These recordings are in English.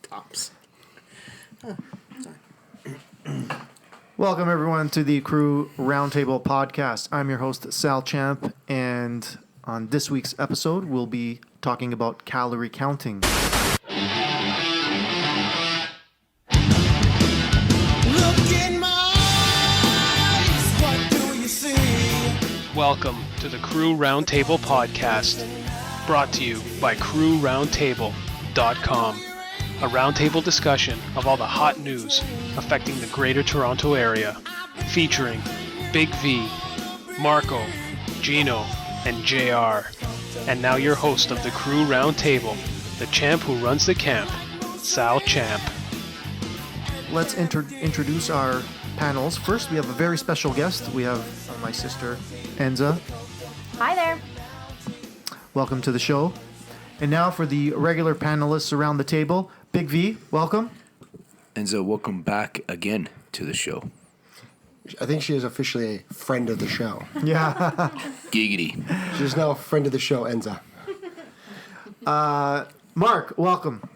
Pops. Welcome, everyone, to the Crew Roundtable Podcast. I'm your host, Sal Champ, and on this week's episode, we'll be talking about calorie counting. Look in my eyes, what do you see? Welcome to the Crew Roundtable Podcast, brought to you by CrewRoundtable.com, a roundtable discussion of all the hot news affecting the Greater Toronto Area, featuring Big V, Marko, Gino, and JR. And now your host of the Crew Roundtable, the champ who runs the camp, Sal Champ. Let's introduce our panels. First, we have a very special guest. We have my sister, Enza. Hi there. Welcome to the show. And now for the regular panelists around the table, Big V, welcome. Enzo, welcome back again to the show. I think she is officially a friend of the show. Yeah. Giggity. She's now a friend of the show, Enza. Mark, welcome.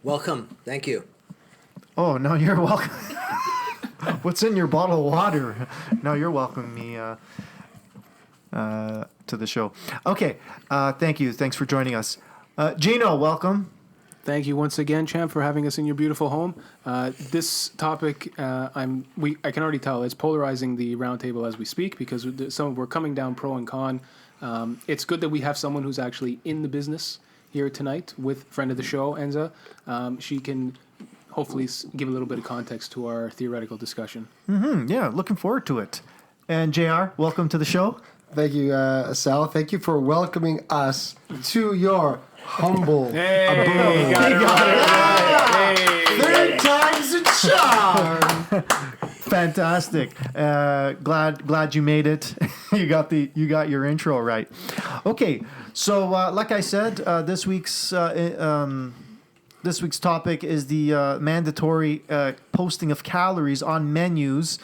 Welcome. Thank you. Oh, no, you're welcome. What's in your bottle of water? No, you're welcoming me to the show. Okay, thank you. Thanks for joining us. Gino, welcome. Thank you once again, Champ, for having us in your beautiful home. This topic, I can already tell, it's polarizing the roundtable as we speak because we're coming down pro and con. It's good that we have someone who's actually in the business here tonight with friend of the show, Enza. She can hopefully give a little bit of context to our theoretical discussion. Yeah, looking forward to it. And JR, welcome to the show. Thank you, Sal. Thank you for welcoming us to your humble abode. You got it right. Third time's a charm. Fantastic. Glad you made it. you got your intro right. Okay, so like I said, this week's topic is the mandatory posting of calories on menus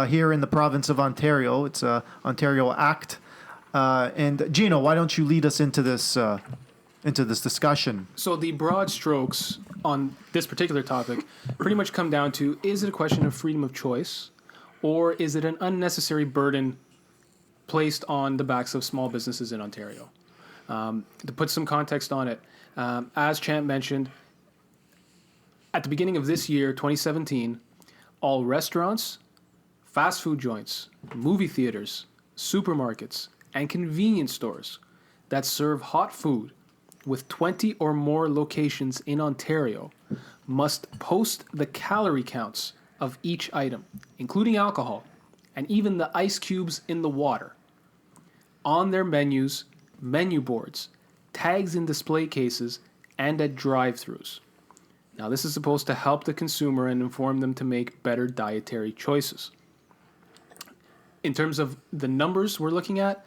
here in the province of Ontario. It's a Ontario Act. And Gino, why don't you lead us into this discussion? So the broad strokes on this particular topic pretty much come down to, is it a question of freedom of choice, or is it an unnecessary burden placed on the backs of small businesses in Ontario? To put some context on it, as Champ mentioned, at the beginning of this year, 2017, all restaurants, fast food joints, movie theaters, supermarkets, and convenience stores that serve hot food with 20 or more locations in Ontario must post the calorie counts of each item, including alcohol and even the ice cubes in the water, on their menus, menu boards, tags in display cases, and at drive-thrus. Now, this is supposed to help the consumer and inform them to make better dietary choices. In terms of the numbers we're looking at,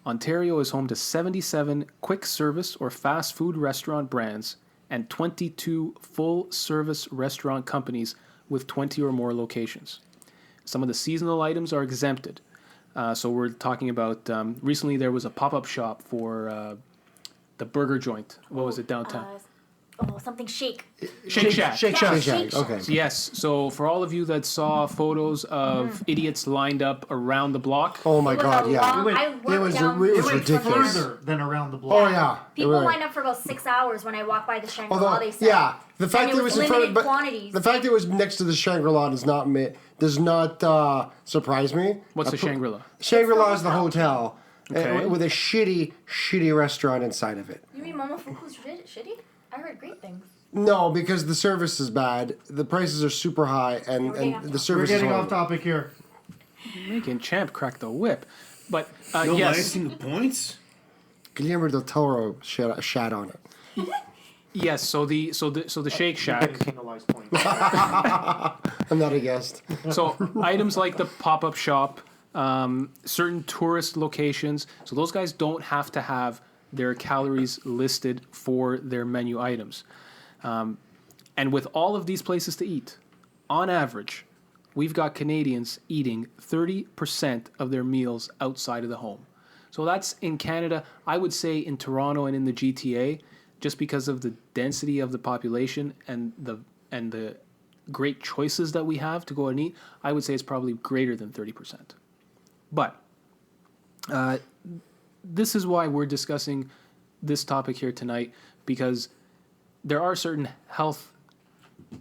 Ontario is home to 77 quick service or fast food restaurant brands and 22 full-service restaurant companies with 20 or more locations. Some of the seasonal items are exempted. So we're talking about, recently there was a pop-up shop for the burger joint. What was it, downtown? Something Shake. Shake Shack. Shake Shack. Okay. So yes, so for all of you that saw photos of idiots lined up around the block, Oh my God, yeah. It was ridiculous. Further than around the block. Oh yeah. People Right. lined up for about 6 hours when I walked by the Shangri-La. Although, They said. yeah, the fact And that it it was was in front limited of, but quantities. the fact that it was next to the Shangri-La does not surprise me. what's the Shangri-La? Shangri-La is the hotel Okay. with a shitty restaurant inside of it. You mean Momofuku's shitty? I heard great things. No, because the service is bad, the prices are super high, and the We're service getting is off horrible. topic here. Making Champ crack the whip. But No yes, icing the points? Guillermo del Toro shat on it. yes. So the Shake Shack. Penalized point. I'm not a guest. So items like the pop-up shop, certain tourist locations. So those guys don't have to have their calories listed for their menu items. And with all of these places to eat, on average, we've got Canadians eating 30% of their meals outside of the home. So that's in Canada. I would say in Toronto and in the GTA, just because of the density of the population and the and the great choices that we have to go and eat, I would say it's probably greater than 30%. But this is why we're discussing this topic here tonight, because there are certain health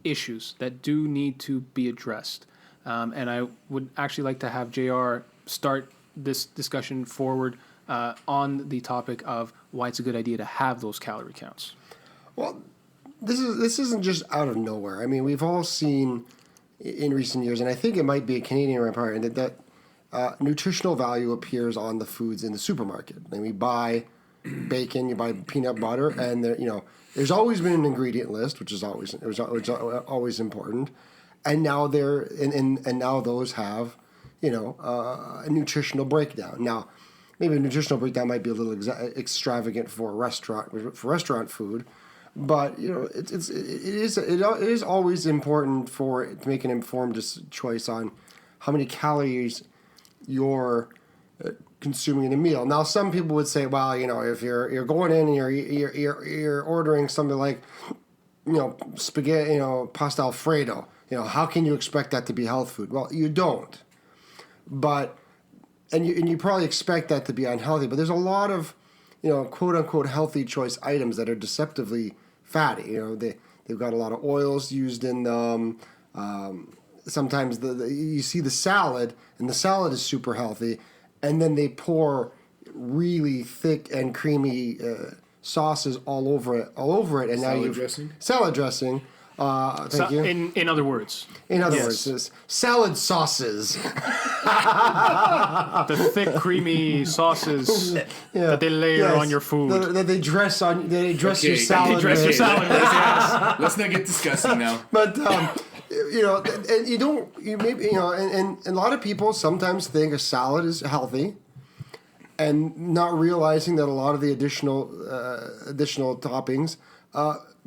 issues that do need to be addressed. And I would actually like to have JR start this discussion forward on the topic of why it's a good idea to have those calorie counts. Well, this isn't just out of nowhere. I mean, we've all seen in recent years, and I think it might be a Canadian empire, that nutritional value appears on the foods in the supermarket. And we buy bacon, you buy peanut butter, and there's always been an ingredient list, which is always important. And now now those have a nutritional breakdown. Now, maybe a nutritional breakdown might be a little extravagant for restaurant food, but it is always important to make an informed choice on how many calories you're consuming in a meal. Now, some people would say, well, if you're going in and you're ordering something like spaghetti, pasta Alfredo, how can you expect that to be health food? Well, you don't. But and you probably expect that to be unhealthy, but there's a lot of quote unquote healthy choice items that are deceptively fatty. They've got a lot of oils used in them. Sometimes you see the salad, and the salad is super healthy, and then they pour really thick and creamy sauces all over it, and Salad dressing? Salad dressing. Thank you. In other words. In other words, it's salad sauces. The thick, creamy sauces that they layer on your food. That they dress on. They dress Okay, your salad. They dress your with. salad with, yes. Let's not get disgusting now. But and you don't. You maybe and a lot of people sometimes think a salad is healthy, and not realizing that a lot of the additional toppings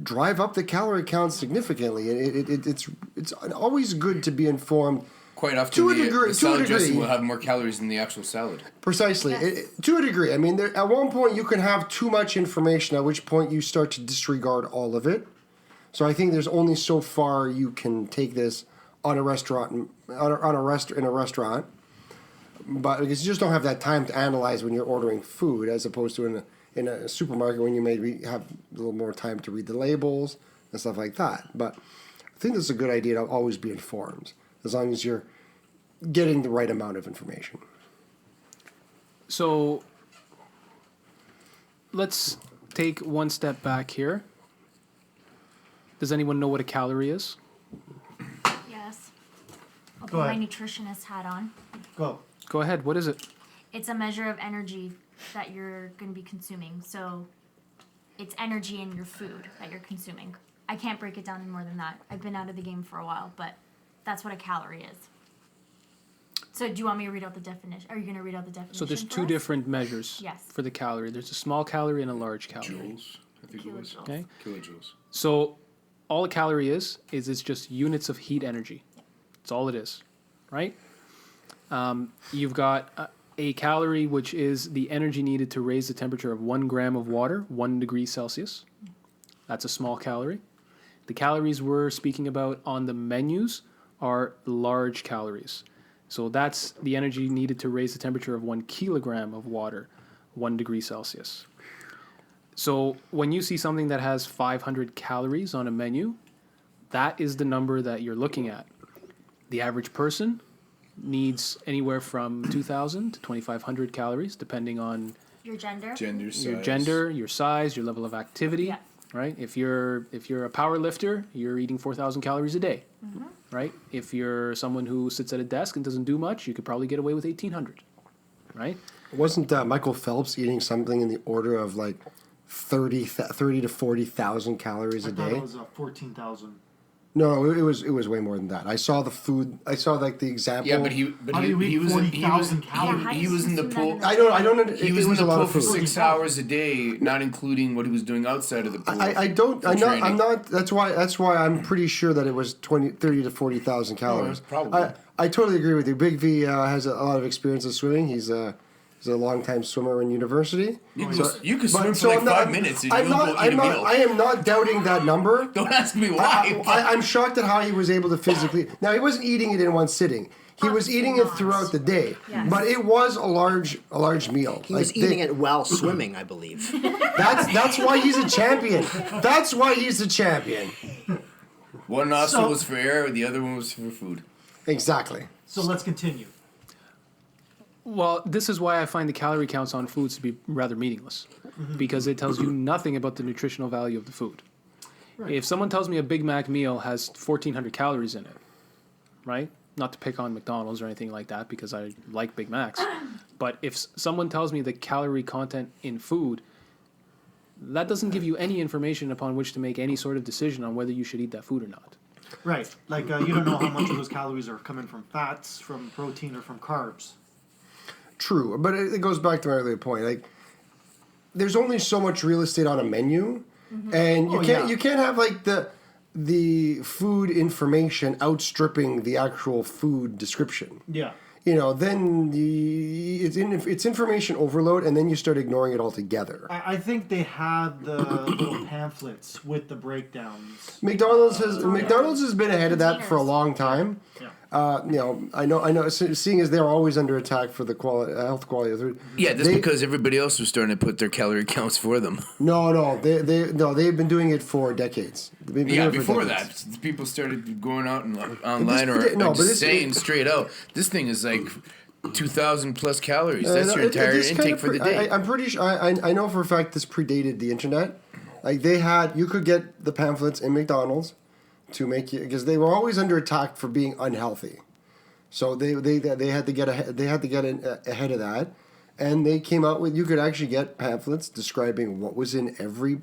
drive up the calorie count significantly. It's always good to be informed. Quite often, To a the degree- salad dressing will have more calories than the actual salad. Precisely. Yes. To a degree. I mean, at one point you can have too much information, at which point you start to disregard all of it. So I think there's only so far you can take this on a restaurant, in a restaurant. But because you just don't have that time to analyze when you're ordering food, as opposed to in a supermarket when you maybe have a little more time to read the labels and stuff like that. But I think it's a good idea to always be informed, as long as you're getting the right amount of information. So let's take one step back here. Does anyone know what a calorie is? Yes. I'll Go put my ahead. nutritionist hat on. Go. Go ahead. What is it? It's a measure of energy that you're going to be consuming. So it's energy in your food that you're consuming. I can't break it down any more than that. I've been out of the game for a while, but that's what a calorie is. So do you want me to read out the definition? Are you going to read out the definition? So there's for two us? different measures Yes. for the calorie. There's a small calorie and a large calorie. Joules, I think it was. Kilojoules. Okay. Kilojoules. So all a calorie is it's just units of heat energy. That's all it is, right? You've got a calorie, which is the energy needed to raise the temperature of 1 gram of water, 1 degree Celsius. That's a small calorie. The calories we're speaking about on the menus are large calories. So that's the energy needed to raise the temperature of 1 kilogram of water, 1 degree Celsius. So when you see something that has 500 calories on a menu, that is the number that you're looking at. The average person needs anywhere from 2,000 to 2,500 calories, depending on Your gender. Gender, size. your gender, your size, your level of activity. Yeah. Right? If you're a power lifter, you're eating 4,000 calories a day. Right? If you're someone who sits at a desk and doesn't do much, you could probably get away with 1,800. Right? Wasn't Michael Phelps eating something in the order of like 30 to 40,000 calories a I thought day? it was 14,000. No, it was way more than that. I saw the food. I saw like the example. Yeah, but How do you eat 40,000 Yeah, calories? how do he you was in the consume pool. that I don't. He was it in was the a lot pool of for food. 6 hours a day, not including what he was doing outside of the pool. I don't. for I'm not. training. I'm not. That's why I'm pretty sure that it was 30 to 40,000 calories. probably. I totally agree with you. Big V has a lot of experience in swimming. He's He's a longtime swimmer in university. You can But- swim so for like I'm not- 5 minutes and I'm you'll not, go eat I'm a not, meal. I am not doubting that number. Don't ask me why. I'm shocked at how he was able to physically. Now, he wasn't eating it in one sitting. He was eating it throughout the day. Yes. But it was a large meal. He was eating it while swimming, I believe. That's why he's a champion. That's why he's a champion. One nostril So- was for air, the other one was for food. Exactly. So let's continue. Well, this is why I find the calorie counts on foods to be rather meaningless, because it tells you nothing about the nutritional value of the food. If someone tells me a Big Mac meal has 1,400 calories in it, right? Not to pick on McDonald's or anything like that, because I like Big Macs, but if someone tells me the calorie content in food, that doesn't give you any information upon which to make any sort of decision on whether you should eat that food or not. Right. Like you don't know how much of those calories are coming from fats, from protein, or from carbs. True, but it goes back to my earlier point. Like, there's only so much real estate on a menu, and you can't have like the food information outstripping the actual food description. Yeah. Then it's information overload, and then you start ignoring it altogether. I think they had the little pamphlets with the breakdowns. McDonald's has been ahead of that for a long time. Yeah. I know. Seeing as they're always under attack for the health quality of food. Yeah, that's because everybody else was starting to put their calorie counts for them. No, they've been doing it for decades. They've been doing it for Before decades. that, people started going out and online saying straight out, this thing is like 2,000 plus calories. That's your entire intake for the day. I'm pretty sure. I know for a fact this predated the internet. Like you could get the pamphlets in McDonald's to make you, because they were always under attack for being unhealthy. So they had to get ahead of that, and they came out with, you could actually get pamphlets describing what was in every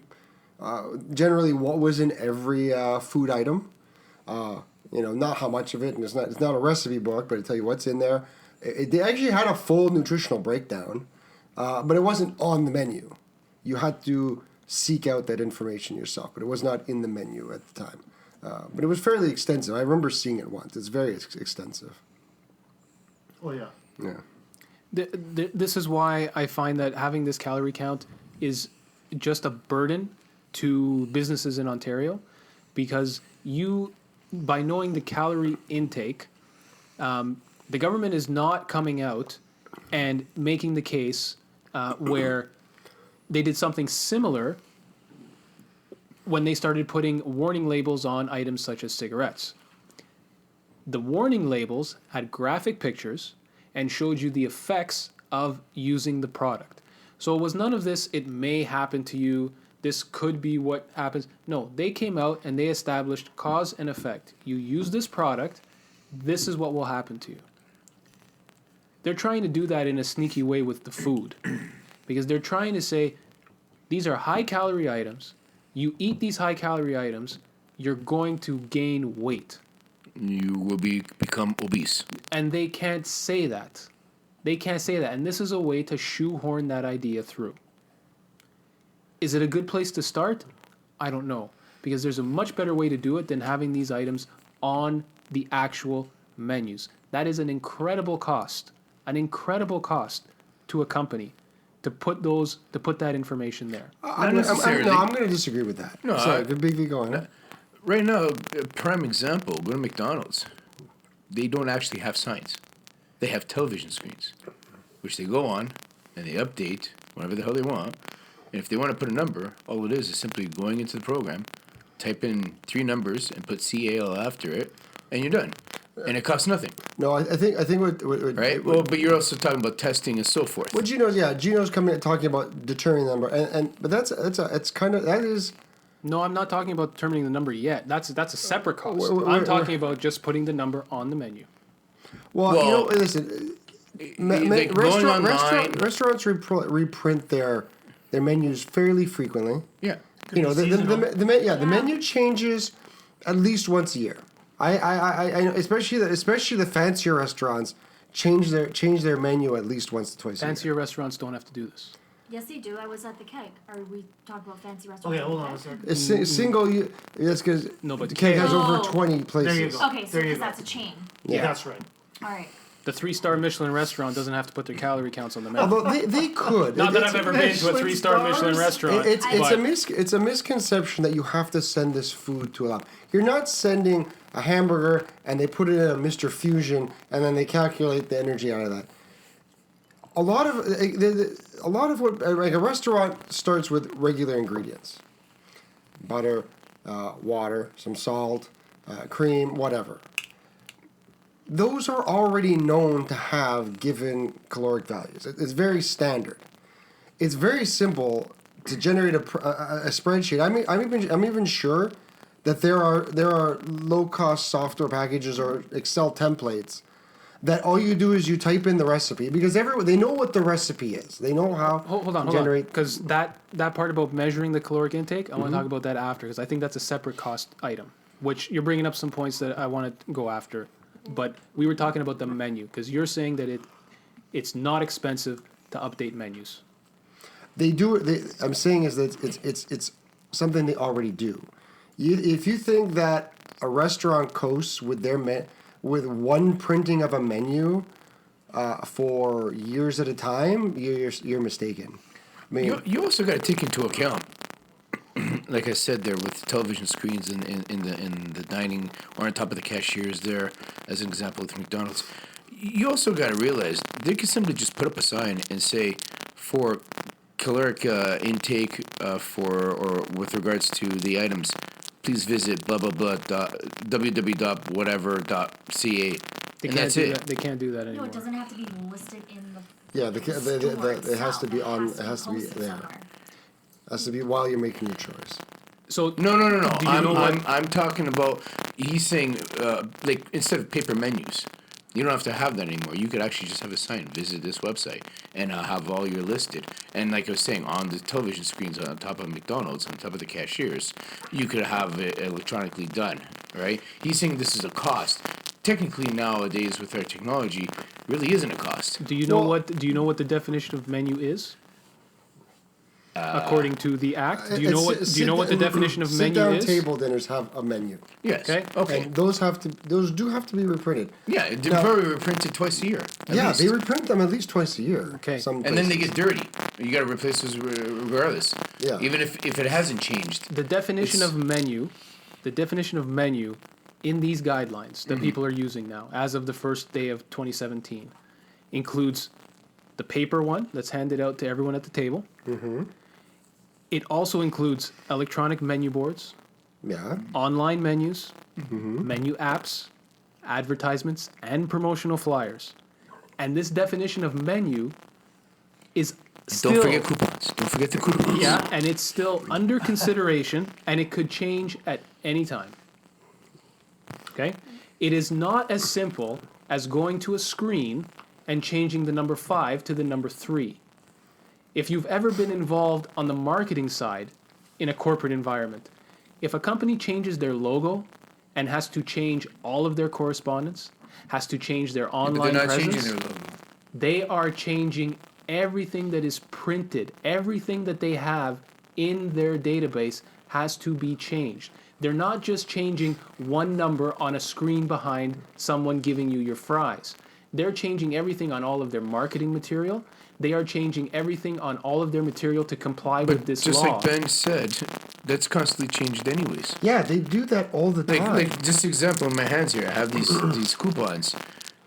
generally what was in every food item. Not how much of it, and it's not a recipe book, but it tell you what's in there. They actually had a full nutritional breakdown, but it wasn't on the menu. You had to seek out that information yourself, but it was not in the menu at the time. But it was fairly extensive. I remember seeing it once. It's very extensive. Oh yeah. Yeah. This is why I find that having this calorie count is just a burden to businesses in Ontario, because by knowing the calorie intake, the government is not coming out and making the case where they did something similar when they started putting warning labels on items such as cigarettes. The warning labels had graphic pictures and showed you the effects of using the product. So it was none of this, it may happen to you, this could be what happens. No, they came out and they established cause and effect. You use this product, this is what will happen to you. They're trying to do that in a sneaky way with the food, because they're trying to say, these are high-calorie items. You eat these high-calorie items, you're going to gain weight. You will become obese. And they can't say that. They can't say that. And this is a way to shoehorn that idea through. Is it a good place to start? I don't know. Because there's a much better way to do it than having these items on the actual menus. That is an incredible cost to a company to put that information there. I'm going to disagree with that. No, Sorry, the big go on. Right now, a prime example, go to McDonald's. They don't actually have signs. They have television screens, which they go on and they update whenever the hell they want. And if they want to put a number, all it is simply going into the program, type in 3 numbers and put CAL after it, and you're done. And it costs nothing. No, I think what Right? Well, but you're also talking about testing and so forth. What Gino's coming in talking about determining the number, but that is. No, I'm not talking about determining the number yet. That's a separate cost. We're- I'm talking about just putting the number on the menu. Well, listen. Like going online. Restaurants reprint their menus fairly frequently. Yeah. The menu changes at least once a year. I know, especially the fancier restaurants change their menu at least once or twice a year. Fancier restaurants don't have to do this. Yes, they do. I was at the Keg. Are we talking about fancy restaurants? Okay, at hold the on a Keg? second. Single. That's because No, but the Keg has over Oh. 20 places. There you go. Okay, so There you because go. that's a chain. Yeah, that's right. All right. The 3-star Michelin restaurant doesn't have to put their calorie counts on the menu. Although they could. Not that I've ever been to a 3-star Michelin restaurant. It's a misconception that you have to send this food to a lab. You're not sending a hamburger and they put it in a Mr. Fusion and then they calculate the energy out of that. A lot of what like a restaurant starts with regular ingredients: butter, water, some salt, cream, whatever. Those are already known to have given caloric values. It's very standard. It's very simple to generate a spreadsheet. I'm even sure that there are low cost software packages or Excel templates that all you do is you type in the recipe because they know what the recipe is. They know how Hold on, because that part about measuring the caloric intake, I want to talk about that after because I think that's a separate cost item. Which you're bringing up some points that I want to go after. But we were talking about the menu because you're saying that it's not expensive to update menus. They do. I'm saying is that it's something they already do. If you think that a restaurant coasts with with one printing of a menu for years at a time, you're mistaken. I mean, You also got to take into account, like I said there, with the television screens in the dining or on top of the cashiers there, as an example with McDonald's. You also got to realize they could simply just put up a sign and say, for caloric intake or with regards to the items, please visit blah blah blah www.whatever.ca. They And can't that's do it. that. They can't do that No, anymore. it doesn't have to be listed in the. yeah, it has to be on. It has to be posted there. somewhere. It has to be while you're making your choice. So No. Do you know what? I'm talking about. He's saying like instead of paper menus, you don't have to have that anymore. You could actually just have a sign: visit this website, and have all your listed. And like I was saying, on the television screens on top of McDonald's, on top of the cashiers, you could have it electronically done. Right? He's saying this is a cost. Technically, nowadays with our technology, really isn't a cost. Do you know what the definition of menu is? According to the Act, do you know what the definition of menu Sit-down is? table dinners have a menu. Yes. Okay. Okay. And those do have to be reprinted. Yeah, they're Now- probably reprinted twice a year. at Yeah, least. they reprint them at least twice a year. Okay. Some And then they places. get dirty. You got to replace those regardless. Yeah. Even if it hasn't changed. The definition It's- of menu in these guidelines that people are using now, as of the first day of 2017, includes the paper one that's handed out to everyone at the table. Mm-hmm. It also includes electronic menu boards, Yeah. online menus, menu apps, advertisements, and promotional flyers. And this definition of menu is still... Don't forget coupons. Don't forget the coupons. Yeah, and it's still under consideration, and it could change at any time. Okay? It is not as simple as going to a screen and changing the number 5 to the number 3. If you've ever been involved on the marketing side in a corporate environment, if a company changes their logo and has to change all of their correspondence, has to change their But online they're not presence, changing their logo. they are changing everything that is printed, everything that they have in their database has to be changed. They're not just changing one number on a screen behind someone giving you your fries. They're changing everything on all of their marketing material. They are changing everything on all of their material to comply with this Just law. like Ben said, that's constantly changed anyways. Yeah, they do that all the time. Like just example in my hands here, I have these coupons.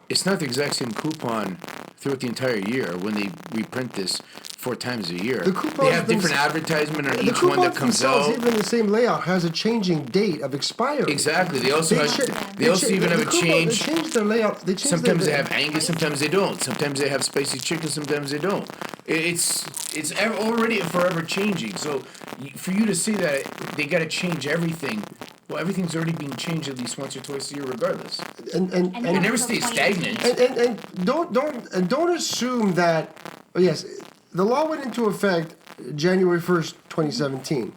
It's not the exact same coupon throughout the entire year when they reprint this 4 times a year. The coupons They have different thems- advertisement on the each one that coupons comes themselves, out. even the same layout, has a changing date of expiry. Exactly. They also even have a change. They change their layout. They change Sometimes their, they have Angus, sometimes they don't. Sometimes they have spicy chicken, sometimes they don't. It's already forever changing. So for you to say that they got to change everything, well, everything's already being changed at least once or twice a year, regardless. and And It that never was stays the point. stagnant. and don't assume that. Yes, the law went into effect January 1st, 2017.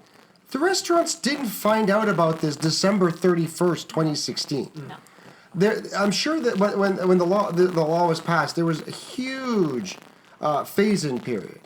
The restaurants didn't find out about this December 31st, 2016. No. I'm sure that when the law was passed, there was a huge phase-in period.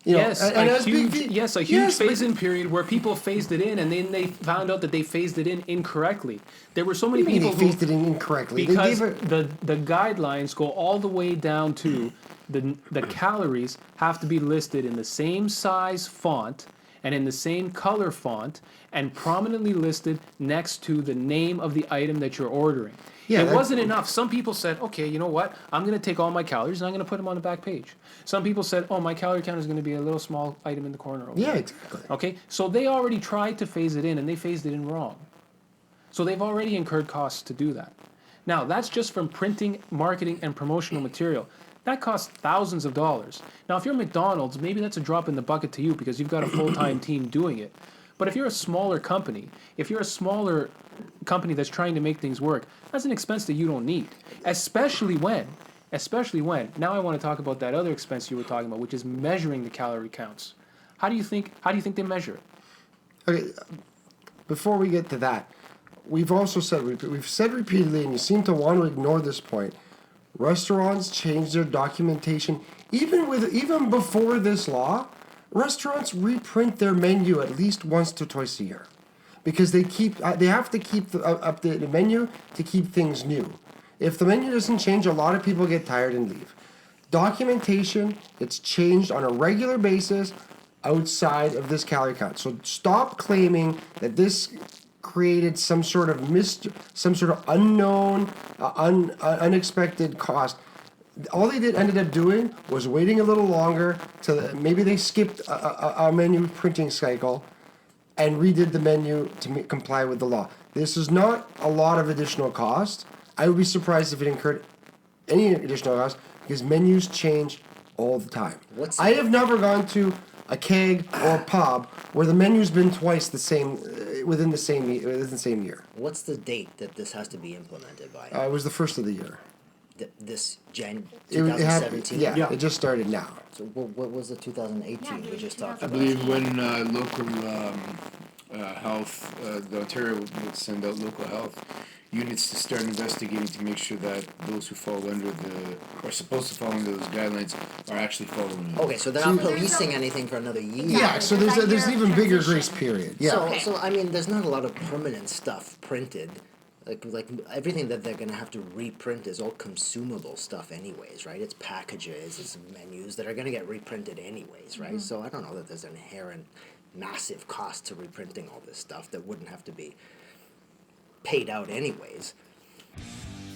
You know, Yes, and a as huge, big- yes, a huge yes, but- phase-in period where people phased it in, and then they found out that they phased it in incorrectly. There were so many I mean, people they phased it in incorrectly. They because gave it. the guidelines go all the way down to the calories have to be listed in the same size font and in the same color font and prominently listed next to the name of the item that you're ordering. Yeah, it that- wasn't enough. Some people said, okay, you know what? I'm going to take all my calories and I'm going to put them on the back page. Some people said, oh, my calorie count is going to be a little small item in the corner. Over Yeah, there. exactly. Okay, so they already tried to phase it in and they phased it in wrong. So they've already incurred costs to do that. Now, that's just from printing, marketing, and promotional material. That costs thousands of dollars. Now, if you're McDonald's, maybe that's a drop in the bucket to you because you've got a full-time team doing it. But if you're a smaller company, if you're a smaller company that's trying to make things work, that's an expense that you don't need. Especially when, now I want to talk about that other expense you were talking about, which is measuring the calorie counts. How do you think they measure it? Okay, before we get to that, we've also said we've said repeatedly, and you seem to want to ignore this point. Restaurants change their documentation even before this law. Restaurants reprint their menu at least once to twice a year, because they have to keep the updated menu to keep things new. If the menu doesn't change, a lot of people get tired and leave. Documentation, it's changed on a regular basis outside of this calorie count. So stop claiming that this created some sort of unknown, unexpected cost. All they ended up doing was waiting a little longer to maybe they skipped a menu printing cycle and redid the menu to comply with the law. This is not a lot of additional cost. I would be surprised if it incurred any additional cost because menus change all the time. I have never gone to a keg or a pub where the menu's been twice the same within the same year. What's the date that this has to be implemented by? It was the first of the year. This It 2017? It just started now. So what was the 2018 Yeah, we just yeah, talked I about? believe when local health, the Ontario would send out local health units to start investigating to make sure that those who fall under are supposed to fall under those guidelines are actually following them. Okay, so they're not policing anything for another year. Yeah, so there's an even bigger grace period. Yeah. So I mean, there's not a lot of permanent stuff printed. Like everything that they're gonna have to reprint is all consumable stuff, anyways, right? It's packages, it's menus that are gonna get reprinted anyways, right? So I don't know that there's an inherent massive cost to reprinting all this stuff that wouldn't have to be paid out anyways.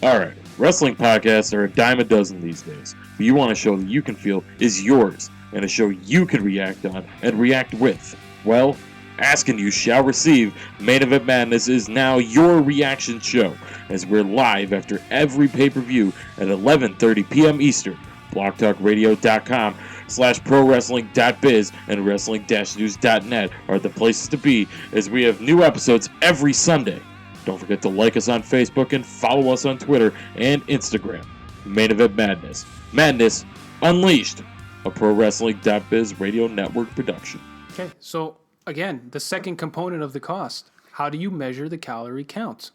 Alright, wrestling podcasts are a dime a dozen these days, but you want a show that you can feel is yours, and a show you can react on and react with. Well, ask and you shall receive. Main Event Madness is now your reaction show, as we're live after every pay-per-view at 11:30 p.m. Eastern. blogtalkradio.com/prowrestling.biz and wrestling-news.net are the places to be, as we have new episodes every Sunday. Don't forget to like us on Facebook and follow us on Twitter and Instagram. Main Event Madness. Madness Unleashed. A ProWrestling.biz radio network production. Okay, so again, the second component of the cost. How do you measure the calorie count?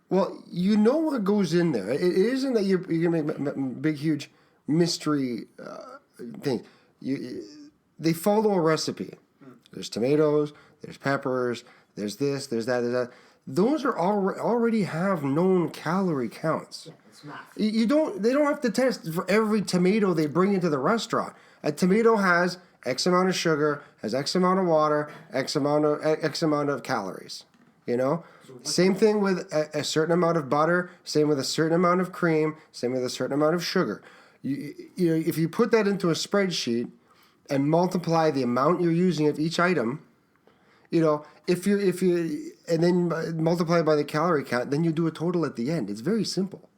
Well, you know what goes in there. It isn't that you're gonna make big, huge mystery thing. They follow a recipe. There's tomatoes. There's peppers. There's this. There's that. There's that. Those are already have known calorie counts. They don't have to test for every tomato they bring into the restaurant. A tomato has X amount of sugar, has X amount of water, X amount of calories. You know? Same thing with a certain amount of butter, same with a certain amount of cream, same with a certain amount of sugar. You know, if you put that into a spreadsheet and multiply the amount you're using of each item, you know, if you and then multiply by the calorie count, then you do a total at the end. It's very simple.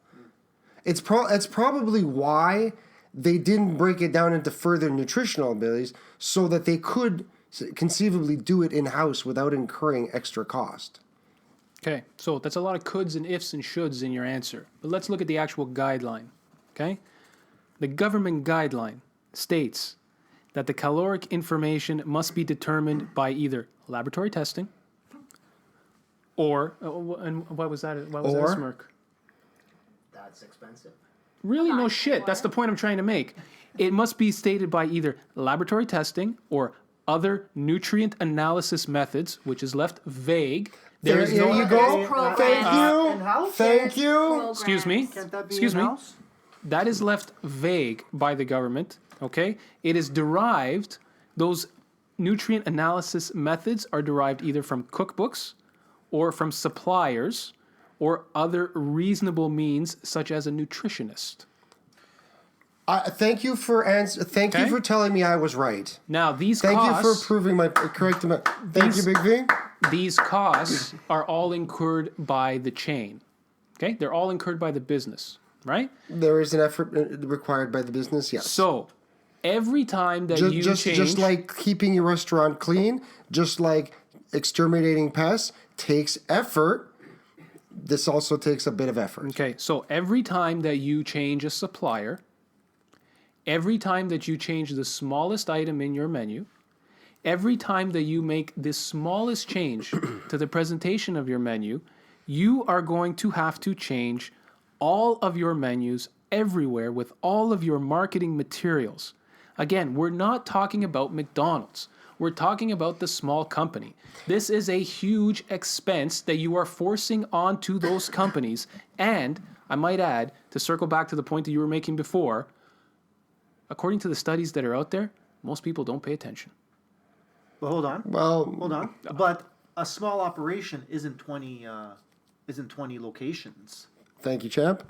It's probably why they didn't break it down into further nutritional abilities, so that they could conceivably do it in-house without incurring extra cost. Okay, so that's a lot of coulds and ifs and shoulds in your answer. But let's look at the actual guideline. Okay? The government guideline states that the caloric information must be determined by either laboratory testing or and what was that? What was that Or? smirk? That's expensive. Really? Hold No on, shit. That's the what? point I'm trying to make. It must be stated by either laboratory testing or other nutrient analysis methods, which is left vague. There is no. you go. programs. Thank you. in-house? Thank you. Excuse me. Can't that be Excuse me. in-house? That is left vague by the government. Okay, it is derived. Those nutrient analysis methods are derived either from cookbooks, or from suppliers, or other reasonable means, such as a nutritionist. Thank you for Thank you Okay. for telling me I was right. Now these Thank costs. you for proving my correct amount. Thank you, Big V. These costs are all incurred by the chain. Okay? They're all incurred by the business, right? There is an effort required by the business. Yes. So, every time that you change... Just like keeping your restaurant clean, just like exterminating pests takes effort. This also takes a bit of effort. Okay, so every time that you change a supplier, every time that you change the smallest item in your menu, every time that you make the smallest change to the presentation of your menu, you are going to have to change all of your menus everywhere with all of your marketing materials. Again, we're not talking about McDonald's. We're talking about the small company. This is a huge expense that you are forcing onto those companies. And I might add, to circle back to the point that you were making before, according to the studies that are out there, most people don't pay attention. But hold on. Well, Hold on. But a small operation isn't 20 locations. thank you, champ.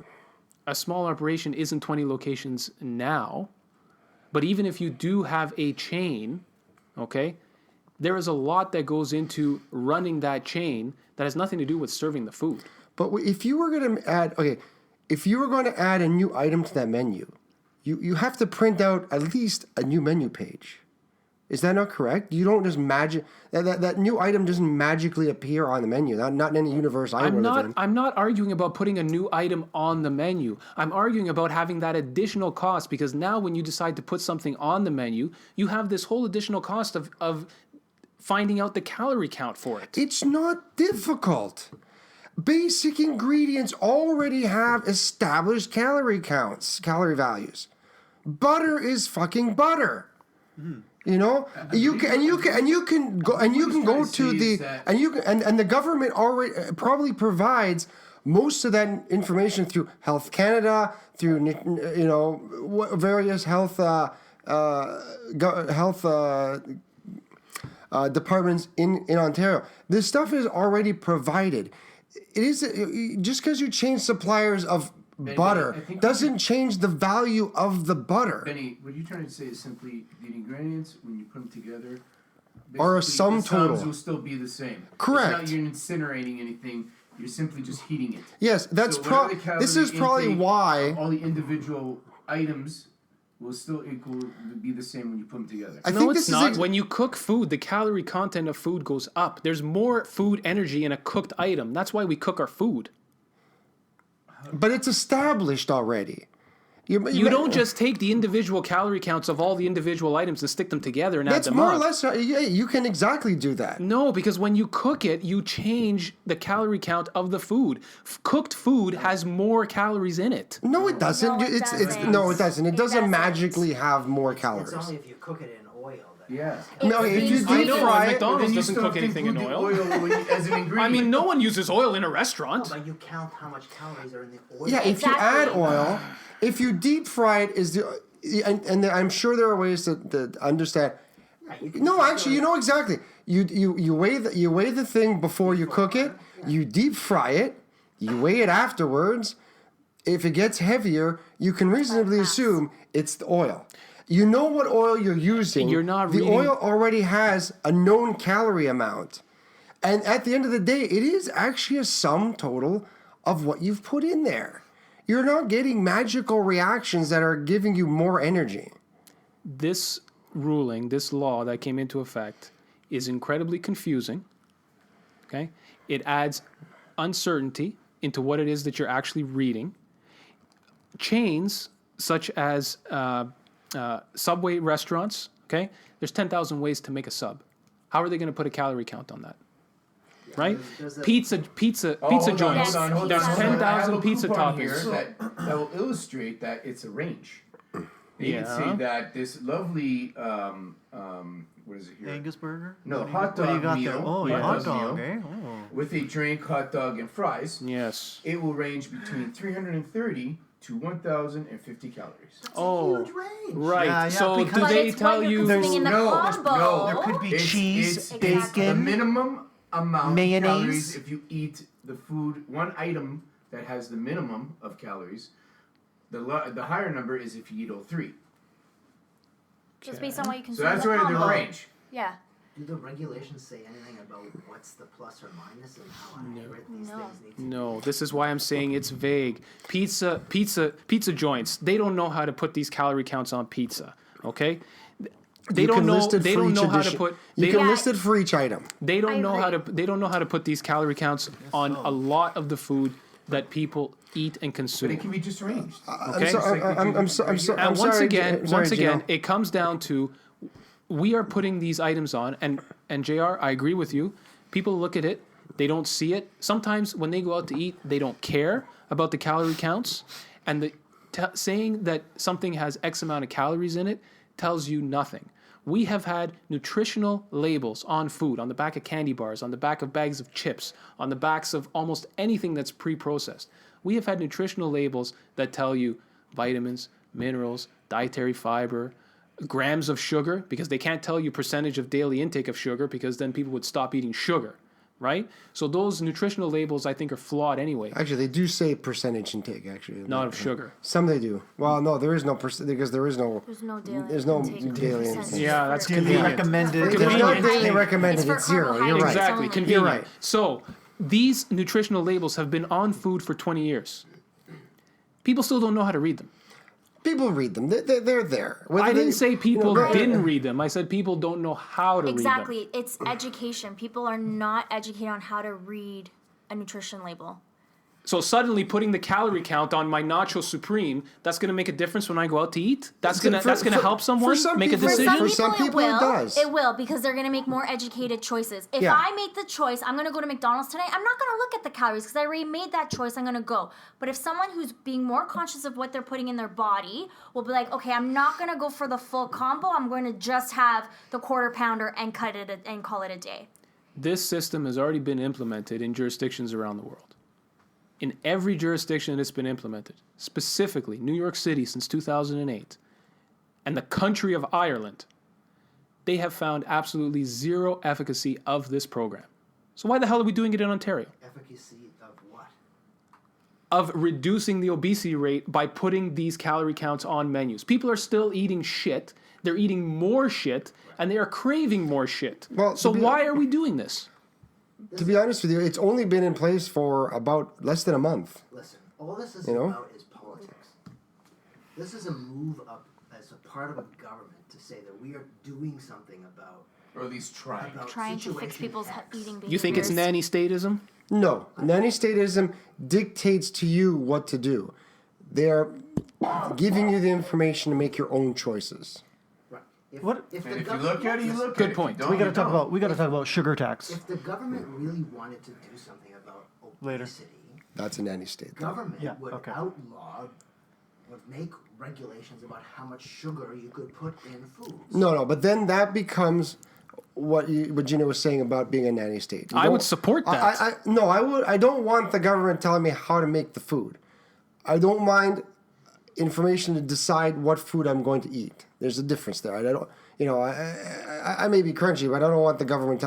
A small operation isn't 20 locations now, but even if you do have a chain, okay, there is a lot that goes into running that chain that has nothing to do with serving the food. But if you were going to add, if you were going to add a new item to that menu, you have to print out at least a new menu page. Is that not correct? You don't just that new item doesn't magically appear on the menu. Not in any universe I would have. I'm not arguing about putting a new item on the menu. I'm arguing about having that additional cost, because now when you decide to put something on the menu, you have this whole additional cost of finding out the calorie count for it. It's not difficult. Basic ingredients already have established calorie counts, calorie values. Butter is fucking butter. You know, you can go to the and the government already probably provides most of that information through Health Canada, through various health departments in Ontario. This stuff is already provided. It is just because you change suppliers of butter I think doesn't change the value of the butter. Benny, what you're trying to say is simply the ingredients, when you put them together, Are a basically sum the sums total. will still be the same. Correct. It's not you're incinerating anything. You're simply just heating it. Yes, that's So whatever the this is calorie probably intake why. of all the individual items will still be the same when you put them together. I No, think it's this not. is When you cook food, the calorie content of food goes up. There's more food energy in a cooked item. That's why we cook our food. but it's established already. You don't just take the individual calorie counts of all the individual items and stick them together and add That's them more up. or less. Yeah, you can exactly do that. No, because when you cook it, you change the calorie count of the food. Cooked food has more calories in it. No, it doesn't. No, it It's doesn't. no, it doesn't. It It doesn't doesn't. magically have more It's calories. only if you cook it in oil. That Yeah. No, if you It's I deep know, fry it, McDonald's Then you doesn't still cook have to anything in include the oil. as an ingredient. I mean, no one uses oil in a No, restaurant. but you count how much calories are in the oil. yeah, if you add Exactly. oil, if you deep fry it, and I'm sure there are ways to understand. Right, you can No, calculate- actually, you know exactly. You weigh the thing before you cook it. You deep fry it. You weigh it afterwards. If it gets heavier, you can reasonably assume it's the oil. You know what oil you're using. You're not The reading- oil already has a known calorie amount, and at the end of the day, it is actually a sum total of what you've put in there. You're not getting magical reactions that are giving you more energy. This ruling, this law that came into effect, is incredibly confusing. Okay? It adds uncertainty into what it is that you're actually reading. Chains such as Subway restaurants, okay? There's 10,000 ways to make a sub. How are they going to put a calorie count on that? right? There's a- Pizza joints. Hold on. There's I have 10,000 pizza coupon here toppings. that will illustrate that it's a range. They Yeah. can say that this lovely what is it here? Angus burger? No, What do hot what do you dog got meal. there? Oh, Hot yeah, hot dog dog, meal. eh? Oh. With a drink, hot dog, and fries. Yes. It will range between 330 to 1,050 calories. Oh, Huge range. right. Yeah, so because- do But they it's tell what you're you? consuming in the combo. There could be cheese, It's the bacon. minimum amount mayonnaise. of calories if you eat the food. One item that has the minimum of calories. The higher number is if you eat all three. Just based on what you So consume that's in the where combo. the range. Yeah. Do the regulations say anything about what's the plus or minus and how accurate these No. things need to be? No, this is why I'm saying it's vague. Pizza joints. They don't know how to put these calorie counts on pizza. Okay. They You don't can know. list it They for don't each know how to edition. put. You They can don't, Yeah. list it for each item. they don't I know how to. agree. They don't know how to put these calorie counts on a lot of the food that people eat and But consume. it can be disarranged. Okay. I'm sorry. And once again, Gino. it comes down to we are putting these items on, and Jr. I agree with you. People look at it, they don't see it. Sometimes when they go out to eat, they don't care about the calorie counts, and saying that something has X amount of calories in it tells you nothing. We have had nutritional labels on food, on the back of candy bars, on the back of bags of chips, on the backs of almost anything that's pre-processed. We have had nutritional labels that tell you vitamins, minerals, dietary fiber, grams of sugar, because they can't tell you percentage of daily intake of sugar because then people would stop eating sugar, right? So those nutritional labels I think are flawed anyway. Actually, they do say percentage intake. Actually, Not of sugar. Some they do. Well, no, there is no because there is no. There's no daily. There's no intake daily percentage intake. Yeah, that's for- convenient. Recommended. There's no Convenient. daily recommended. It's for It's zero. You're right. carbohydrates. Exactly, only. convenient. You're right. So these nutritional labels have been on food for 20 years. People still don't know how to read them. People read them. They're there. Whether I didn't they- say people no, didn't read them. I said people don't know how to read them. Exactly. It's education. People are not educated on how to read a nutrition label. So suddenly putting the calorie count on my Nacho Supreme, that's going to make a difference when I go out to eat? That's going to help someone make a people- decision? For some people, it does. It will because they're going to make more educated choices. If Yeah. I make the choice, I'm going to go to McDonald's tonight. I'm not going to look at the calories because I already made that choice. I'm going to go. But if someone who's being more conscious of what they're putting in their body will be like, okay, I'm not going to go for the full combo. I'm going to just have the quarter pounder and cut it and call it a day. This system has already been implemented in jurisdictions around the world. In every jurisdiction it's been implemented, specifically New York City since 2008, and the country of Ireland, they have found absolutely zero efficacy of this program. So why the hell are we doing it in Ontario? Efficacy of what? Of reducing the obesity rate by putting these calorie counts on menus. People are still eating shit, they're eating more shit, and they are craving more shit. Well, So to be- why are we doing this? To be honest with you, it's only been in place for about less than a month. Listen, all this is You know? about is politics. This is a move up as a part of a government to say that we are doing something about Or at least trying. Trying to fix situation people's X. eating behaviors. You think it's nanny statism? No, nanny statism dictates to you what to do. They're giving you the information to make your own choices. Right. If, What- If And the if you government- look at it, you look Good at it. point. If you We don't, gotta you talk about sugar tax If the government really wanted to do something about Later. obesity, That's a nanny state. government Yeah, would okay. would make regulations about how much sugar you could put in foods. No, but then that becomes what Gino was saying about being a nanny state. You I would don't- support that. I don't want the government telling me how to make the food. I don't mind information to decide what food I'm going to eat. There's a difference there. I don't, I may be crunchy, but I don't want the government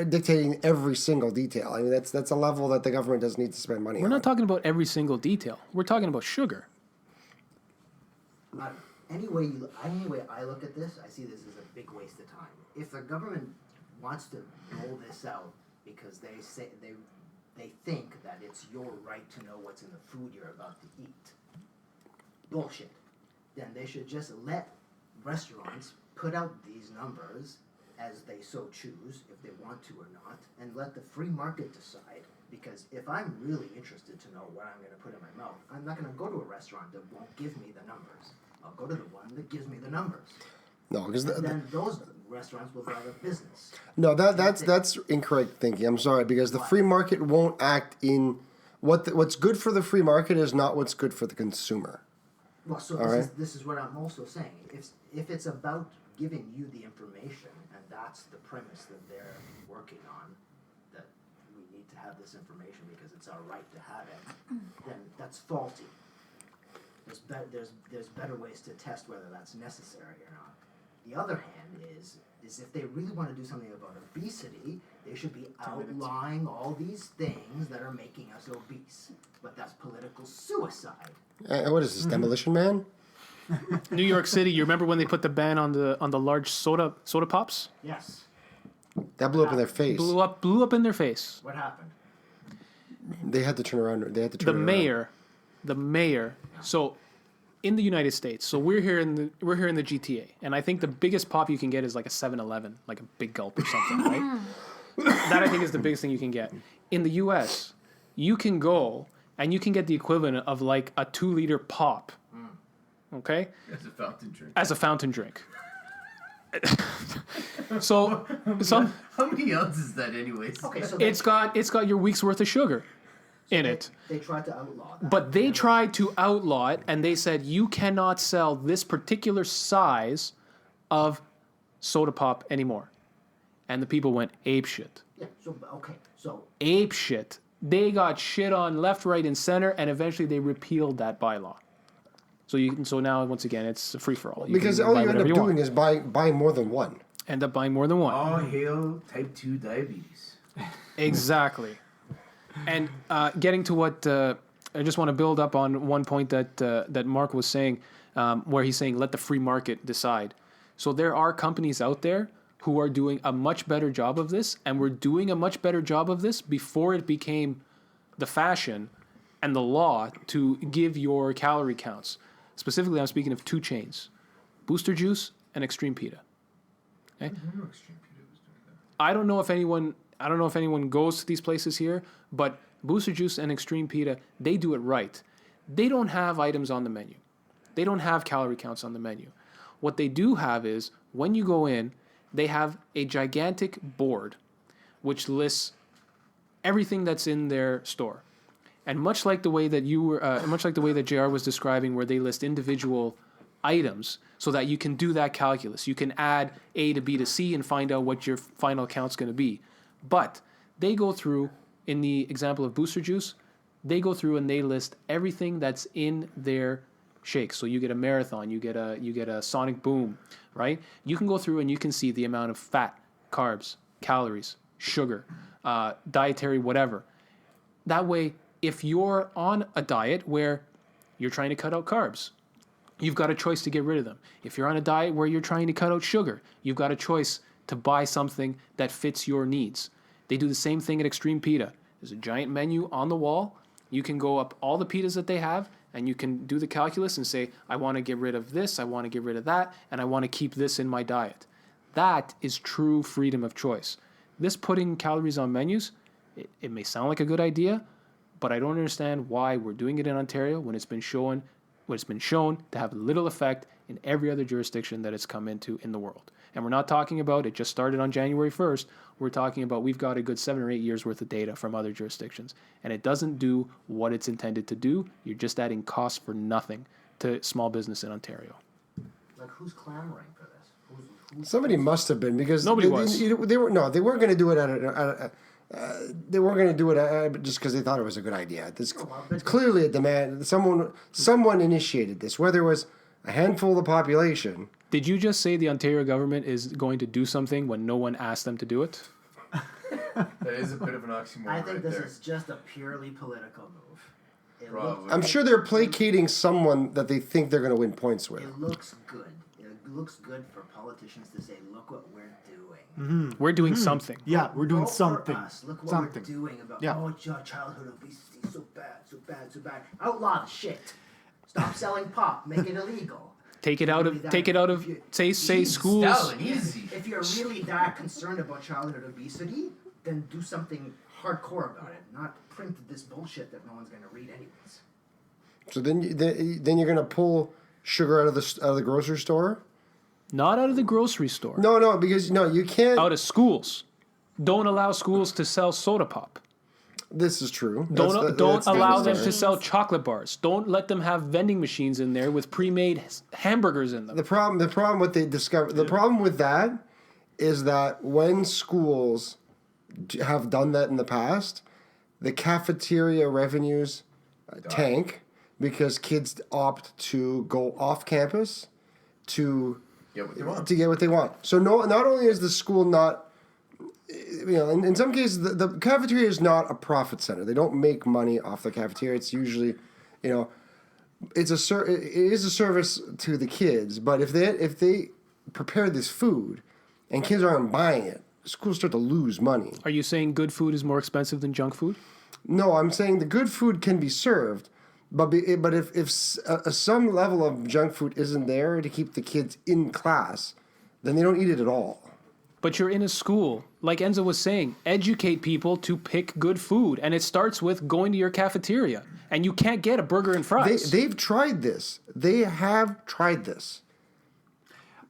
dictating every single detail. I mean, that's a level that the government doesn't need to spend money We're on. not talking about every single detail. We're talking about sugar. Any way I look at this, I see this as a big waste of time. If the government wants to roll this out because they say they think that it's your right to know what's in the food you're about to eat, bullshit. Then they should just let restaurants put out these numbers as they so choose, if they want to or not, and let the free market decide. Because if I'm really interested to know what I'm going to put in my mouth, I'm not going to go to a restaurant that won't give me the numbers. I'll go to the one that gives me the numbers. No, because And then restaurants will go out of business. No, that's incorrect thinking. I'm sorry, because the free market won't act in what's good for the free market is not what's good for the consumer. Well, so All right. this is what I'm also saying. If it's about giving you the information, and that's the premise that they're working on, that we need to have this information because it's our right to have it, then that's faulty. There's better ways to test whether that's necessary or not. The other hand is if they really want to do something about obesity, they should be outlining all these things that are making us obese. But that's political suicide. What is this, Demolition Man? New York City. You remember when they put the ban on the large soda pops? Yes. That blew up in their face. Blew up in their face. What happened? They had to turn around. They had to turn The mayor. So, in the United States, so we're here in the GTA, and I think the biggest pop you can get is like a 7-Eleven, like a Big Gulp or something, right? That I think is the biggest thing you can get. In the U.S., you can go and you can get the equivalent of like a 2-liter pop. Okay? As a fountain drink. So How many ounces is that, anyways? Okay, so it's got your week's worth of sugar in it. they tried to outlaw that. But they tried to outlaw it, and they said you cannot sell this particular size of soda pop anymore. And the people went ape shit. Yeah. So Ape shit. They got shit on left, right, and center, and eventually they repealed that bylaw. So now once again it's a free for all. Because all you end up doing is buying more than one. End up buying more than one. All hail type 2 diabetes. Exactly. And getting to what I just want to build up on one point that Mark was saying, where he's saying let the free market decide. So there are companies out there who are doing a much better job of this, and were doing a much better job of this before it became the fashion and the law to give your calorie counts. Specifically, I'm speaking of 2 chains, Booster Juice and Extreme Pita. Okay? I don't know if anyone goes to these places here, but Booster Juice and Extreme Pita, they do it right. They don't have items on the menu. They don't have calorie counts on the menu. What they do have is, when you go in, they have a gigantic board which lists everything that's in their store. And much like the way that much like the way that JR was describing, where they list individual items so that you can do that calculus. You can add A to B to C and find out what your final count's going to be. But they go through, in the example of Booster Juice, they go through and they list everything that's in their shake. So you get a Marathon, you get a Sonic Boom, right? You can go through and you can see the amount of fat, carbs, calories, sugar, dietary whatever. That way, if you're on a diet where you're trying to cut out carbs, you've got a choice to get rid of them. If you're on a diet where you're trying to cut out sugar, you've got a choice to buy something that fits your needs. They do the same thing at Extreme Pita. There's a giant menu on the wall. You can go up all the pitas that they have, and you can do the calculus and say, I want to get rid of this, I want to get rid of that, and I want to keep this in my diet. That is true freedom of choice. This putting calories on menus, it may sound like a good idea, but I don't understand why we're doing it in Ontario when it's been shown to have little effect in every other jurisdiction that it's come into in the world. And we're not talking about it just started on January 1st. We're talking about we've got a good 7 or 8 years worth of data from other jurisdictions. And it doesn't do what it's intended to do. You're just adding costs for nothing to small business in Ontario. Like, who's clamoring for this? Who's Somebody must have been, because Nobody was. They weren't going to do it they weren't going to do it just because they thought it was a good idea. It's clearly a demand. Someone initiated this, whether it was a handful of the population. Did you just say the Ontario government is going to do something when no one asked them to do it? That is a bit of an oxymoron. I think right this there. is just a purely political move. It Probably. I'm sure they're placating someone that they think they're going to win points with. It looks good. It looks good for politicians to say, "Look what we're doing." We're doing something. Yeah, we're doing Vote for something. us. Look what Something. we're doing about Yeah. childhood obesity. So bad, so bad, so bad. Outlaw the shit. Stop selling pop. Make it illegal. Take it out of say schools. Stalin, easy. If you're really that concerned about childhood obesity, then do something hardcore about it. Not print this bullshit that no one's going to read anyways. So then you're going to pull sugar out of the grocery store. Not out of the grocery store. No, because you can't. Out of schools. Don't allow schools to sell soda pop. This is true. Don't That's allow them different. to sell chocolate bars. Don't let them have vending machines in there with pre-made hamburgers in them. The problem what they discovered. The problem with that is that when schools have done that in the past, the cafeteria revenues tank because kids opt to go off campus to Get what they want. get what they want. So not only is the school not, in some cases the cafeteria is not a profit center. They don't make money off the cafeteria. It's usually, it is a service to the kids. But if they prepare this food and kids aren't buying it, schools start to lose money. Are you saying good food is more expensive than junk food? No, I'm saying the good food can be served, but if some level of junk food isn't there to keep the kids in class, then they don't eat it at all. But you're in a school. Like Enzo was saying, educate people to pick good food. And it starts with going to your cafeteria. And you can't get a burger and fries. They've tried this. They have tried this.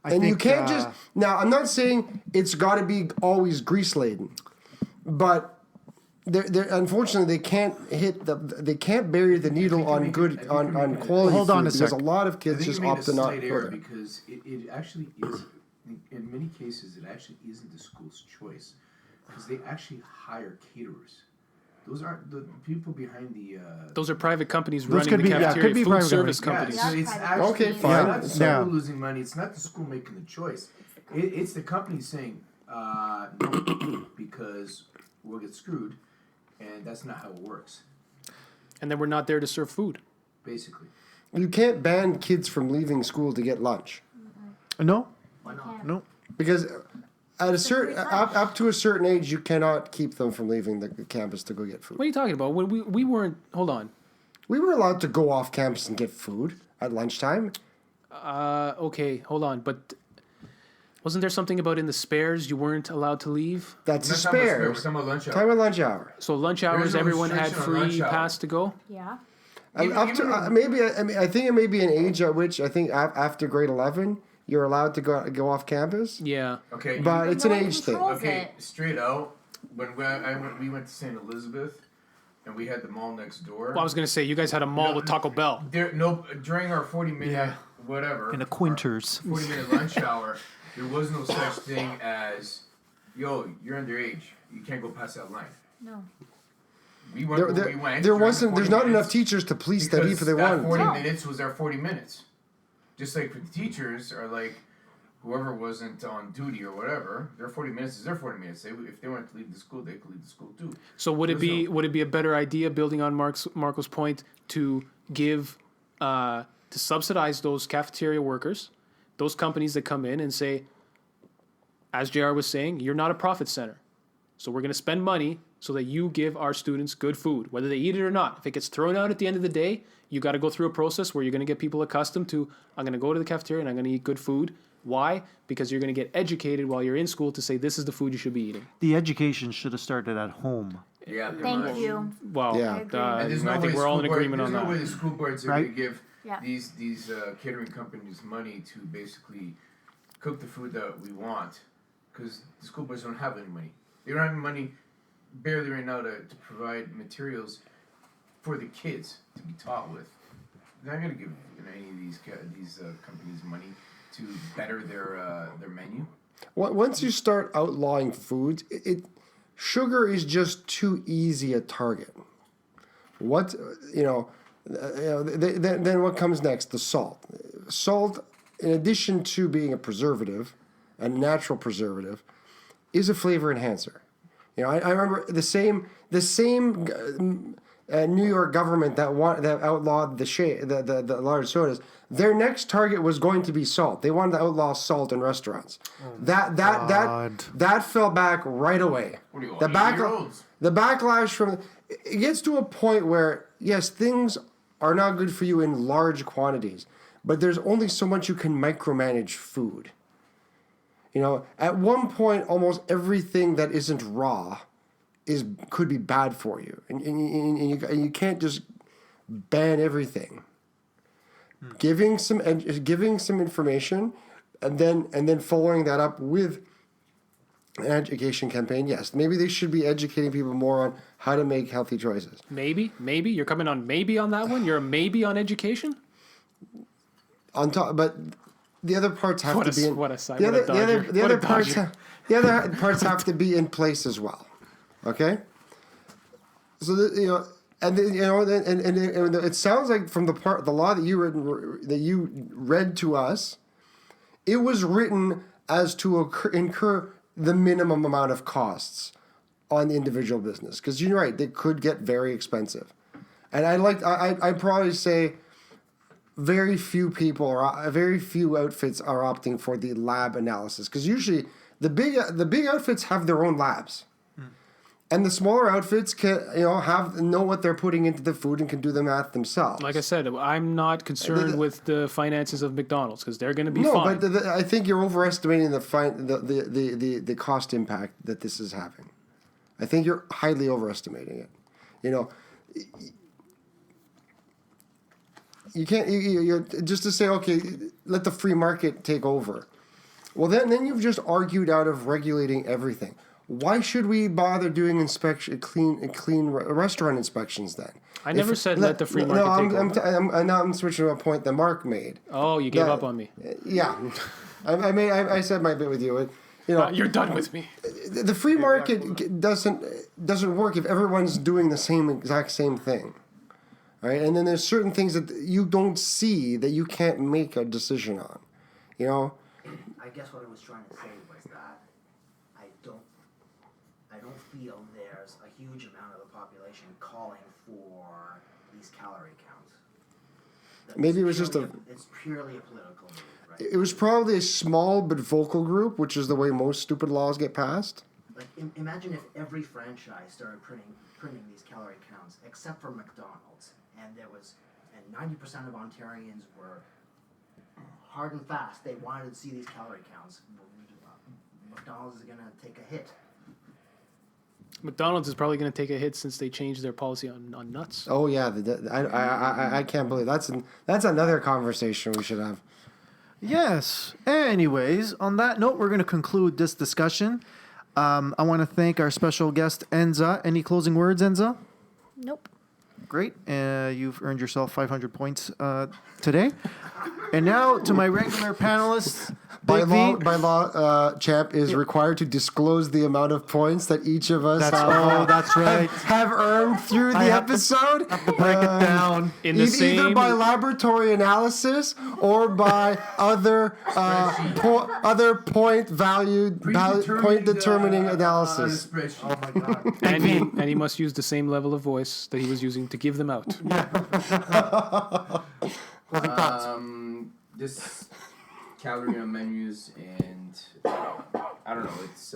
I You think, can't just... Now, I'm not saying it's got to be always grease-laden. But unfortunately, they can't bury the needle on good, on quality Hold on food a because sec. a lot of I kids think just you made a opt to not slight go error there. because it actually is, in many cases, it actually isn't the school's choice because they actually hire caterers. Those aren't the people behind the. Those are private companies Those running could the be- yeah, cafeteria, could be food private service companies. companies. So it's Yeah, actually okay, it's fine. not the school Yeah. losing money. It's not the school making the choice. It's the company saying no because we'll get screwed, and that's not how it works. And then we're not there to serve food. Basically, You can't ban kids from leaving school to get lunch. No, Why not? no. Because at a certain free up to a certain age, you cannot keep them from leaving the campus to go get food. What are you talking about? When we weren't... Hold on. We were allowed to go off campus and get food at lunchtime. Okay, hold on. But wasn't there something about in the spares you weren't allowed to leave? That's the We're not talking about spare, we're spares. talking about lunch hour. Time of lunch hour. So lunch There hours, is no everyone had restriction on lunch free hour. pass to go? Yeah. Up to I think it may be an age at which I think after grade 11 you're allowed to go off campus. Yeah. Okay, But it's No an one age thing. controls okay, it. straight out. When we went to St. Elizabeth, and we had the mall next door. Well, I was going to say, you guys had a mall with Taco Bell. During our 40-minute whatever In a Quinters. 40-minute lunch hour, there was no such thing as, yo, you're underage. You can't go past that line. No. We went where we went. There during the wasn't. 40 There's not minutes enough teachers to police that because if they that wanted. 40 No. minutes was our 40 minutes. Just like for the teachers are like, whoever wasn't on duty or whatever, their 40 minutes is their 40 minutes. If they wanted to leave the school, they could leave the school too. So would it There's be a better idea, building on Marco's point, to give to subsidize those cafeteria workers, those companies that come in and say, as JR was saying, you're not a profit center, so we're going to spend money so that you give our students good food, whether they eat it or not. If it gets thrown out at the end of the day, you got to go through a process where you're going to get people accustomed to, I'm going to go to the cafeteria and I'm going to eat good food. Why? Because you're going to get educated while you're in school to say this is the food you should be eating. The education should have started at home. Yeah, pretty Thank much. you. Well, Yeah. I agree. And there's no I way think we're all in school board- agreement on There's that. no way the school boards are Right? going to give Yeah. these catering companies money to basically cook the food that we want, because the school boards don't have any money. They don't have any money, barely right now, to provide materials for the kids to be taught with. They're not going to give any of these companies money to better their menu. Once you start outlawing foods, sugar is just too easy a target. Then what comes next? The salt. Salt, in addition to being a preservative, a natural preservative, is a flavor enhancer. I remember the same New York government that outlawed the large sodas. Their next target was going to be salt. They wanted to outlaw salt in restaurants. That fell back right away. What do you want, The 80-year-olds? backlash from it gets to a point where yes, things are not good for you in large quantities, but there's only so much you can micromanage food. At one point, almost everything that isn't raw could be bad for you, and you can't just ban everything. Giving some information and then following that up with an education campaign. Yes, maybe they should be educating people more on how to make healthy choices. Maybe you're coming on maybe on that one. You're a maybe on education. On top, but the other parts have What to be in, what a side. the What other a dodger. the What a other parts dodger. the other parts have to be in place as well. Okay. So and it sounds like from the law that you read to us, it was written as to incur the minimum amount of costs on the individual business, because you're right, they could get very expensive, and I'd probably say very few outfits are opting for the lab analysis, because usually the big outfits have their own labs. And the smaller outfits can, know what they're putting into the food and can do the math themselves. Like I said, I'm not concerned with the finances of McDonald's because they're going to be no, fine. but I think you're overestimating the cost impact that this is having. I think you're highly overestimating it. You can't you're just to say, okay, let the free market take over. Well, then you've just argued out of regulating everything. Why should we bother doing clean restaurant inspections then? I never said let the free market take over. Now I'm switching to a point that Mark made. Oh, you gave up on me. Yeah, I said my bit with you. You're done with me. The free market doesn't work if everyone's doing the exact same thing, right? And then there's certain things that you don't see that you can't make a decision on. I guess what I was trying to say was that I don't feel there's a huge amount of the population calling for these calorie counts. Maybe it was it's purely a political move, right? It was probably a small but vocal group, which is the way most stupid laws get passed. Like, imagine if every franchise started printing these calorie counts, except for McDonald's, and 90% of Ontarians were hard and fast. They wanted to see these calorie counts. McDonald's is going to take a hit. McDonald's is probably going to take a hit since they changed their policy on nuts. Oh yeah, I can't believe that's another conversation we should have. Yes. Anyways, on that note, we're going to conclude this discussion. I want to thank our special guest, Enza. Any closing words, Enza? Nope. Great. You've earned yourself 500 points today. And now to my regular panelists. By Big V. law, Champ is required to disclose the amount of points that each of us That's right. have earned through the episode. Break it down. In the Either same by laboratory analysis or by other point determining analysis. Oh my god. and he must use the same level of voice that he was using to give them out. This calorie on menus, and I don't know. It's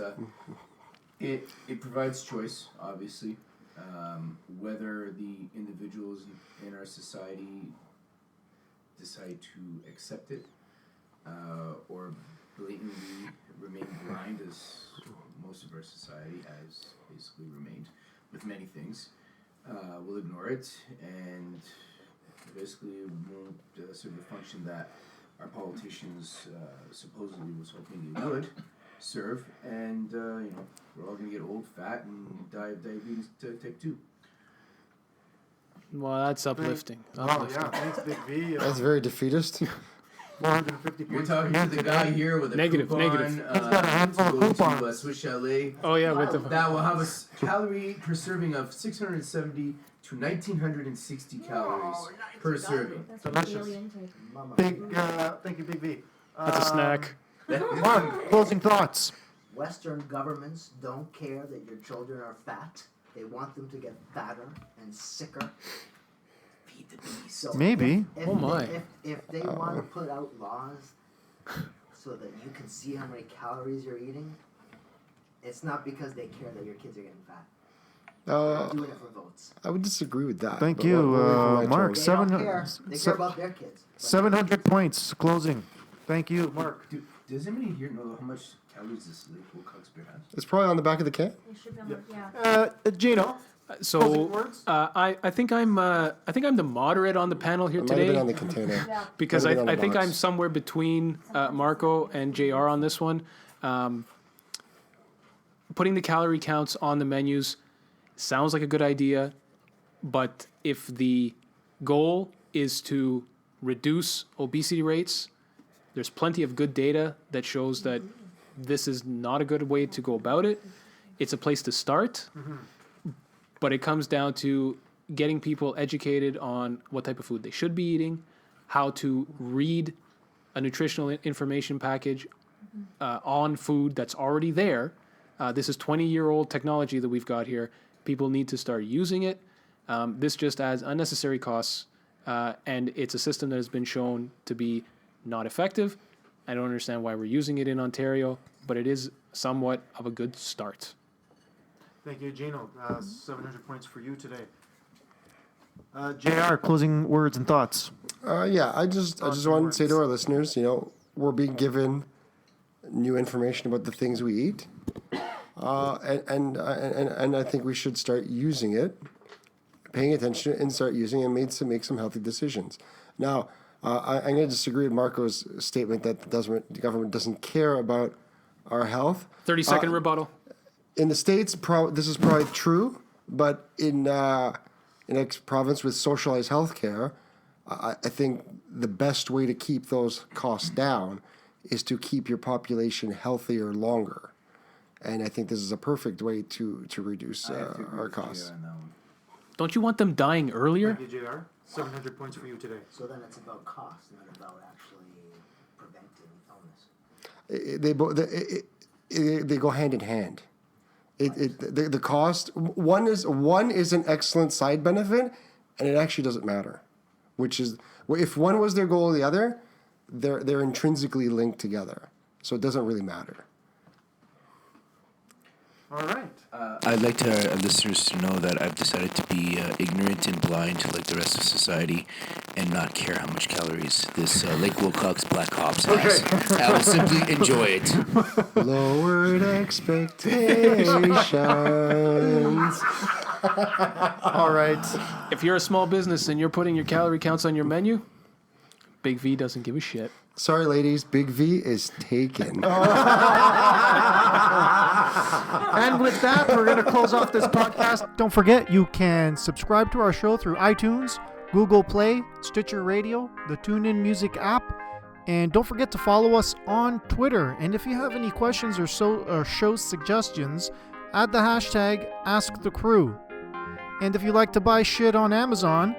it provides choice, obviously. Whether the individuals in our society decide to accept it or blatantly remain blind, as most of our society has basically remained with many things, will ignore it and basically won't serve the function that our politicians supposedly was hoping they would serve, and we're all gonna get old, fat, and die of diabetes type 2. Well, that's uplifting. Thanks, Big V. That's very defeatist. 450 You're points. talking to the guy here with a Negative, coupon, negative. to go to Swiss Chalet. Oh yeah, with the That will have a calorie per serving of 670 to 1960 calories per serving. That's Delicious. really intake. Thank you, Big V. that's a snack. Mark, closing thoughts. Western governments don't care that your children are fat. They want them to get fatter and sicker. Feed the beast. So Maybe. Oh my. If they want to put out laws so that you can see how many calories you're eating, it's not because they care that your kids are getting fat. They're doing it for votes. I would disagree with that. Thank but you, what were my Mark. choices? They don't care. They se- care about their kids. 700 points. Closing. Thank you, Mark. Does anybody here know how much calories this Lakewood Cox beer has? It's probably on the back of the can. It should be on the, yeah. Gino. So Closing words? I think I'm the moderate on the panel here It might have been today on the container. because might have been I on the think box. I'm somewhere between Marco and JR on this one. Putting the calorie counts on the menus sounds like a good idea, but if the goal is to reduce obesity rates, there's plenty of good data that shows that this is not a good way to go about it. It's a place to start, but it comes down to getting people educated on what type of food they should be eating, how to read a nutritional information package on food that's already there. This is 20-year-old technology that we've got here. People need to start using it. This just adds unnecessary costs, and it's a system that has been shown to be not effective. I don't understand why we're using it in Ontario, but it is somewhat of a good start. Thank you, Gino. 700 points for you today. JR, closing words and thoughts. I just wanted to say to our listeners, we're being given new information about the things we eat, and I think we should start using it, paying attention, and start using it, and make some healthy decisions. Now, I'm going to disagree with Marco's statement that the government doesn't care about our health. 30-second rebuttal. In the States, this is probably true, but in a province with socialized health care, I think the best way to keep those costs down is to keep your population healthier longer. And I think this is a perfect way to reduce our costs. Don't you want them dying earlier? Thank you, JR. 700 points for you today. So then it's about cost, not about actually preventing illness. They go hand in hand. The cost one is an excellent side benefit, and it actually doesn't matter. Which is, if one was their goal or the other, they're intrinsically linked together. So it doesn't really matter. All right. I'd like our listeners to know that I've decided to be ignorant and blind like the rest of society and not care how much calories this Lake Wilcox Black Hops has. I will simply enjoy it. Lowered expectations. All right. If you're a small business and you're putting your calorie counts on your menu, Big V doesn't give a shit. Sorry, ladies, Big V is taken. And with that, we're going to close off this podcast. Don't forget, you can subscribe to our show through iTunes, Google Play, Stitcher Radio, the TuneIn Music app, and don't forget to follow us on Twitter. And if you have any questions or show suggestions, add the hashtag AskTheCrew. And if you like to buy shit on Amazon,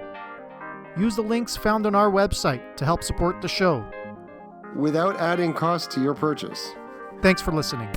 use the links found on our website to help support the show. Without adding cost to your purchase. Thanks for listening.